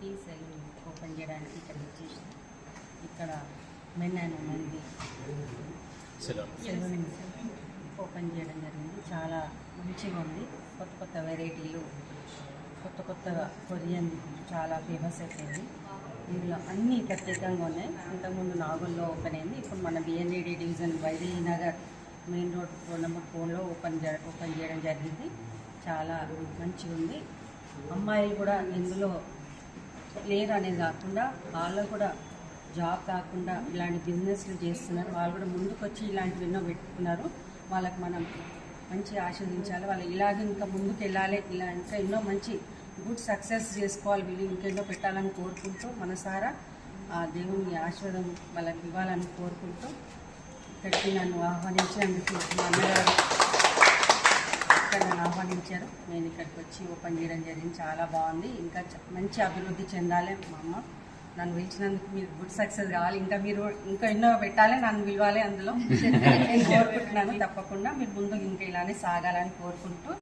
Beauty salon open చేయడానికి ఇక్కడ వచ్చేసి ఇక్కడ మెన్ అండ్ ఉమెన్ది సెలూన్ ఓపెన్ చేయడం జరిగింది. చాలా మంచిగా ఉంది. కొత్త కొత్త వెరైటీలు, కొత్త కొత్తగా కొరియన్ చాలా ఫేమస్ అయిపోయింది. ఇందులో అన్నీ ప్రత్యేకంగా ఉన్నాయి. ఇంతకుముందు నాగోల్లో ఓపెన్ అయింది. ఇప్పుడు మన బిఎన్ఏడి division Vaidehi Nagar main road 4 number 4లో ఓపెన్ చేయడం జరిగింది. చాలా మంచిగా ఉంది. అమ్మాయిలు కూడా ఇందులో లేరు అనేది కాకుండా వాళ్ళు కూడా జాబ్ కాకుండా ఇలాంటి బిజినెస్లు చేస్తున్నారు. వాళ్ళు కూడా ముందుకు వచ్చి ఇలాంటివి ఎన్నో పెట్టుకున్నారు. వాళ్ళకి మనం మంచిగా ఆశీర్వదించాలి. వాళ్ళు ఇలాగే ఇంకా ముందుకు వెళ్ళాలి. ఇలా ఇంకా ఎన్నో మంచి గుడ్ సక్సెస్ చేసుకోవాలి. వీళ్ళు ఇంకెన్నో పెట్టాలని కోరుకుంటూ మనసారా ఆ దేవుని ఆశీర్వాదం వాళ్ళకి ఇవ్వాలని కోరుకుంటూ ఇక్కడికి నన్ను ఆహ్వానించినందుకు మా అన్నగారు ఇక్కడ నన్ను ఆహ్వానించారు. నేను ఇక్కడికి వచ్చి ఓపెన్ చేయడం జరిగింది. చాలా బాగుంది. ఇంకా మంచి అభివృద్ధి చెందాలి. మా అమ్మ నన్ను పిలిచినందుకు మీరు గుడ్ సక్సెస్ కావాలి. ఇంకా మీరు ఇంకా ఎన్నో పెట్టాలి, నన్ను పిలవాలి. అందులో నేను కోరుకుంటున్నాను. తప్పకుండా మీరు ముందు ఇంకా ఇలానే సాగాలని కోరుకుంటూ